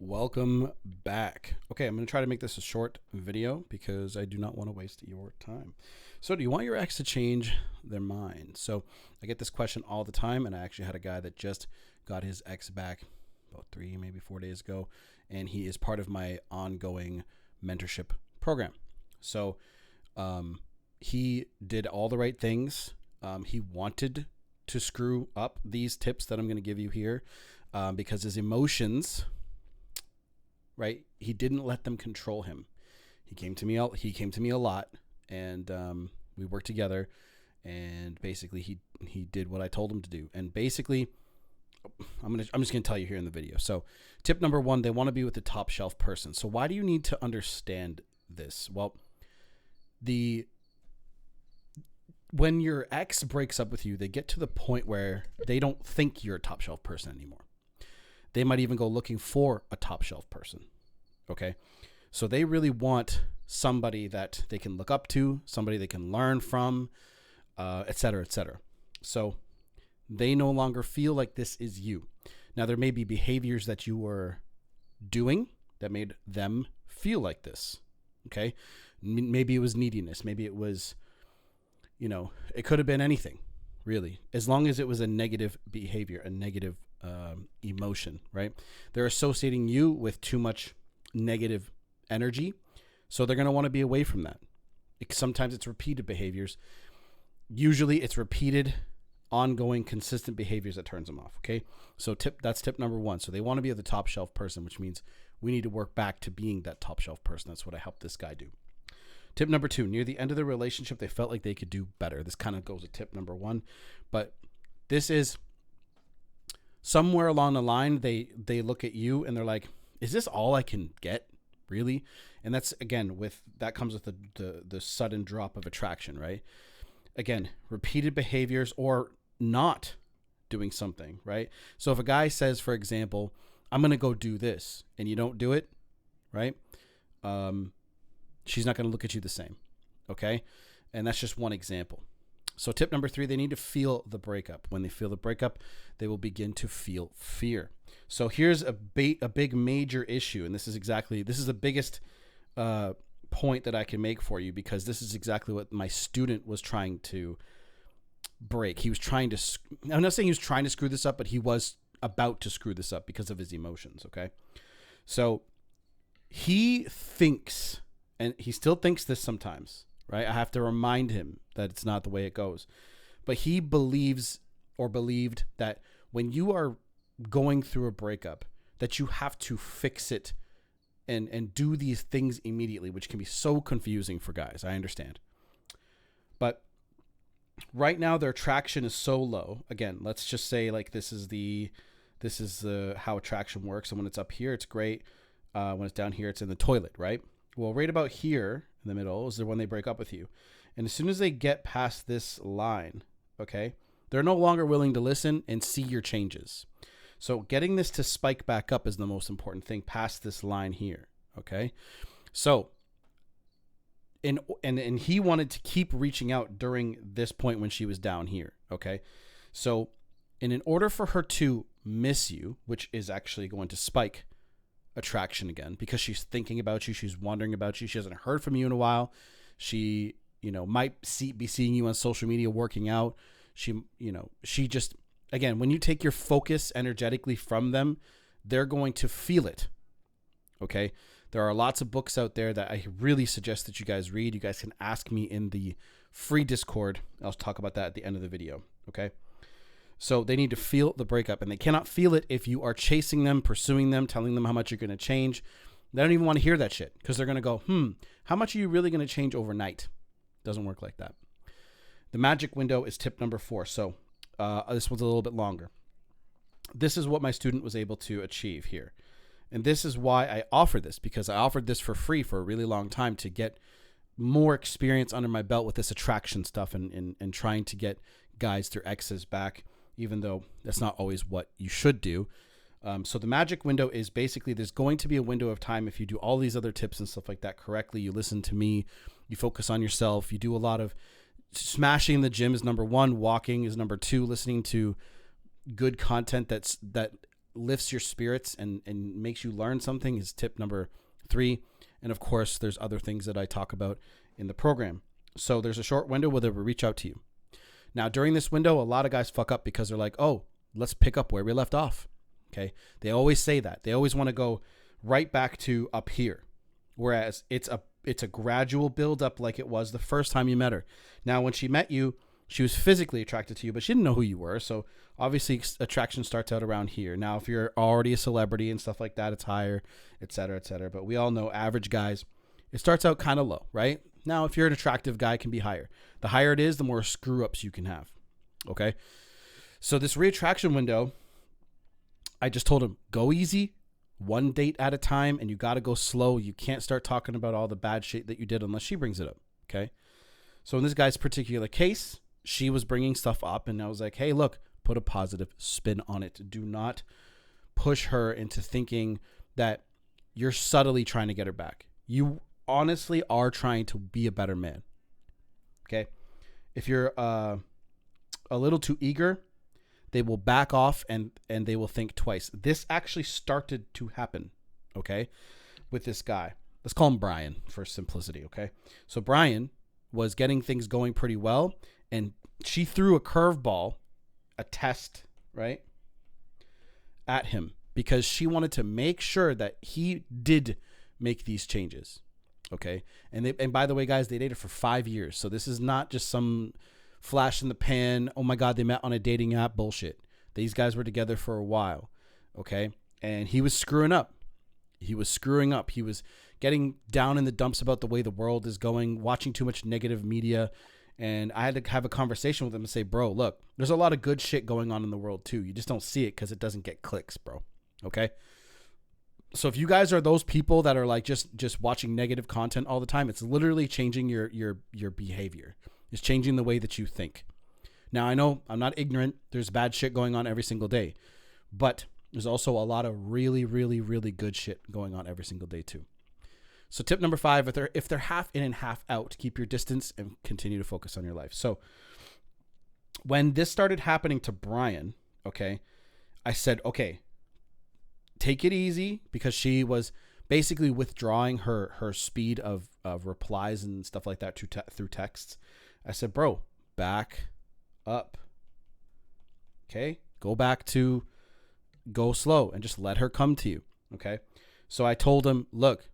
Welcome back. Okay, I'm going to try to make this a short video because I do not want to waste your time. So, do you want your ex to change their mind? So, I get this question all the time, and I actually had a guy that just got his ex back about 3, maybe 4 days ago, and he is part of my ongoing mentorship program. So, he did all the right things. He wanted to screw up these tips that I'm going to give you here because his emotions, right? He didn't let them control him. He came to me a lot, and we worked together. And basically, he did what I told him to do. And basically, I'm just gonna tell you here in the video. So, tip number 1: they want to be with the top shelf person. So, why do you need to understand this? Well, when your ex breaks up with you, they get to the point where they don't think you're a top shelf person anymore. They might even go looking for a top shelf person. Okay. So they really want somebody that they can look up to, somebody they can learn from, et cetera, et cetera. So they no longer feel like this is you. Now, there may be behaviors that you were doing that made them feel like this. Okay. Maybe it was neediness. Maybe it was, it could have been anything, really, as long as it was a negative behavior, a negative emotion, right? They're associating you with too much negative energy, so they're going to want to be away from that. Sometimes it's repeated behaviors. Usually it's repeated, ongoing, consistent behaviors that turns them off, okay? So that's tip number 1. So they want to be the top shelf person, which means we need to work back to being that top shelf person. That's what I helped this guy do. Tip number 2, near the end of the relationship, they felt like they could do better. This kind of goes to tip number 1, but this is somewhere along the line, they look at you and they're like, is this all I can get, really? And that's, again, that comes with the sudden drop of attraction, right? Again, repeated behaviors or not doing something, right? So if a guy says, for example, I'm going to go do this, and you don't do it, right? She's not going to look at you the same, okay? And that's just one example. So tip number 3, they need to feel the breakup. When they feel the breakup, they will begin to feel fear. So here's a big major issue, and this is the biggest point that I can make for you, because this is exactly what my student was trying to break. He was trying to, I'm not saying he was trying to screw this up, but he was about to screw this up because of his emotions, okay? So he thinks, and he still thinks this sometimes, right? I have to remind him that it's not the way it goes. But he believes or believed that when you are going through a breakup, that you have to fix it and do these things immediately, which can be so confusing for guys. I understand. But right now their attraction is so low. Again, let's just say like this is how attraction works. And when it's up here, it's great. When it's down here, it's in the toilet, right? Well, right about here in the middle is when they break up with you. And as soon as they get past this line, okay, they're no longer willing to listen and see your changes. So getting this to spike back up is the most important thing past this line here, okay? So, and he wanted to keep reaching out during this point when she was down here, okay? So, in order for her to miss you, which is actually going to spike attraction again, because she's thinking about you, she's wondering about you, she hasn't heard from you in a while, she, might be seeing you on social media working out, she just, again, when you take your focus energetically from them, they're going to feel it, okay? There are lots of books out there that I really suggest that you guys read. You guys can ask me in the free Discord. I'll talk about that at the end of the video, okay? So they need to feel the breakup, and they cannot feel it if you are chasing them, pursuing them, telling them how much you're going to change. They don't even want to hear that shit, because they're going to go, how much are you really going to change overnight? Doesn't work like that. The magic window is tip number 4. So this one's a little bit longer. This is what my student was able to achieve here. And this is why I offer this, because I offered this for free for a really long time to get more experience under my belt with this attraction stuff and trying to get guys their exes back, even though that's not always what you should do. So the magic window is basically there's going to be a window of time if you do all these other tips and stuff like that correctly. You listen to me, you focus on yourself, you do a lot of smashing in the gym is number 1, walking is number 2, listening to good content that lifts your spirits and makes you learn something is tip number 3. And of course, there's other things that I talk about in the program. So there's a short window where they will reach out to you. Now, during this window, a lot of guys fuck up because they're like, oh, let's pick up where we left off. Okay. They always say that. They always want to go right back to up here. Whereas it's a gradual build up like it was the first time you met her. Now, when she met you, she was physically attracted to you, but she didn't know who you were. So obviously attraction starts out around here. Now, if you're already a celebrity and stuff like that, it's higher, et cetera, et cetera. But we all know average guys, it starts out kind of low, right? Now, if you're an attractive guy, it can be higher. The higher it is, the more screw ups you can have. Okay. So this reattraction window, I just told him, go easy, 1 date at a time, and you got to go slow. You can't start talking about all the bad shit that you did unless she brings it up. Okay. So in this guy's particular case, she was bringing stuff up, and I was like, hey, look, put a positive spin on it. Do not push her into thinking that you're subtly trying to get her back. You honestly are trying to be a better man. Okay. If you're a little too eager, they will back off and they will think twice. This actually started to happen, okay, with this guy. Let's call him Brian for simplicity, okay? So Brian was getting things going pretty well, and she threw a curveball, a test, right, at him because she wanted to make sure that he did make these changes, okay? And by the way, guys, they dated for 5 years, so this is not just some flash in the pan, oh my God, they met on a dating app bullshit. These guys were together for a while, okay? And he was screwing up. He was screwing up. He was getting down in the dumps about the way the world is going, watching too much negative media. And I had to have a conversation with him and say, bro, look, there's a lot of good shit going on in the world too. You just don't see it because it doesn't get clicks, bro. Okay? So if you guys are those people that are like just watching negative content all the time, it's literally changing your behavior. It's changing the way that you think. Now, I know I'm not ignorant. There's bad shit going on every single day. But there's also a lot of really, really, really good shit going on every single day too. So tip number 5, if they're half in and half out, keep your distance and continue to focus on your life. So when this started happening to Brian, okay, I said, okay, take it easy, because she was basically withdrawing her speed of replies and stuff like that through texts. I said, bro, back up. Okay. Go slow and just let her come to you. Okay. So I told him, look,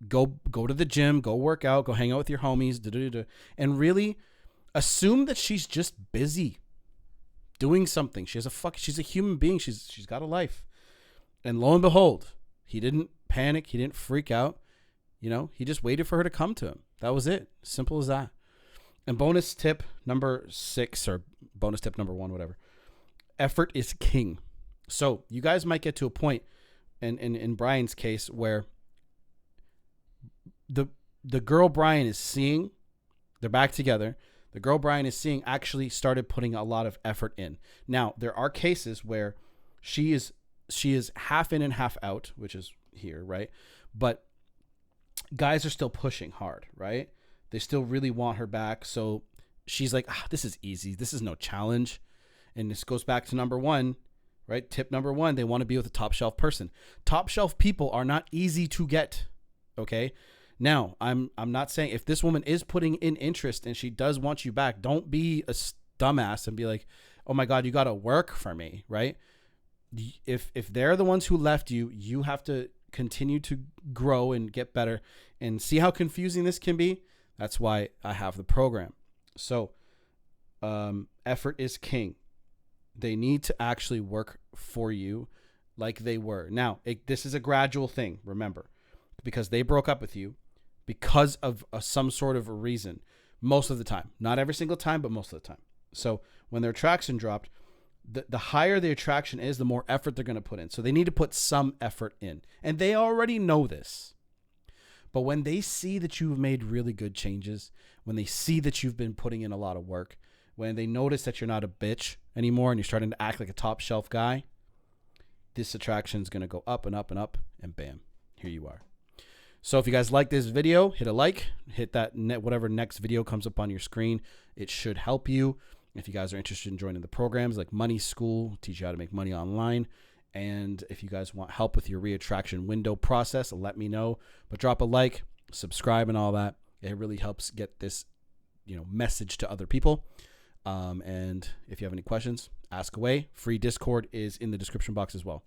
go to the gym, go work out, go hang out with your homies, and really assume that she's just busy doing something. She's a human being. She's got a life. And lo and behold, he didn't panic. He didn't freak out. He just waited for her to come to him. That was it. Simple as that. And bonus tip number 6, or bonus tip number 1, whatever. Effort is king. So you guys might get to a point in Brian's case where the girl Brian is seeing, they're back together. The girl Brian is seeing actually started putting a lot of effort in. Now, there are cases where she is half in and half out, which is here, right? But guys are still pushing hard, right? They still really want her back. So she's like, this is easy. This is no challenge. And this goes back to number 1, right? Tip number 1, they want to be with a top shelf person. Top shelf people are not easy to get. Okay. Now, I'm not saying, if this woman is putting in interest and she does want you back, don't be a dumbass and be like, oh my God, you got to work for me, right? If they're the ones who left you, you have to continue to grow and get better. And see how confusing this can be? That's why I have the program. So effort is king. They need to actually work for you like they were. Now, this is a gradual thing, remember, because they broke up with you because of some sort of a reason most of the time. Not every single time, but most of the time. So when their attraction dropped, the higher the attraction is, the more effort they're going to put in. So they need to put some effort in. And they already know this. But when they see that you've made really good changes, when they see that you've been putting in a lot of work, when they notice that you're not a bitch anymore and you're starting to act like a top shelf guy, this attraction is going to go up and up and up, and bam, here you are. So if you guys like this video, hit a like, hit that whatever next video comes up on your screen. It should help you. If you guys are interested in joining the programs like Money School, teach you how to make money online, And if you guys want help with your reattraction window process, let me know. But drop a like, subscribe, and all that. It really helps get this, message to other people. And if you have any questions, ask away. Free Discord is in the description box as well.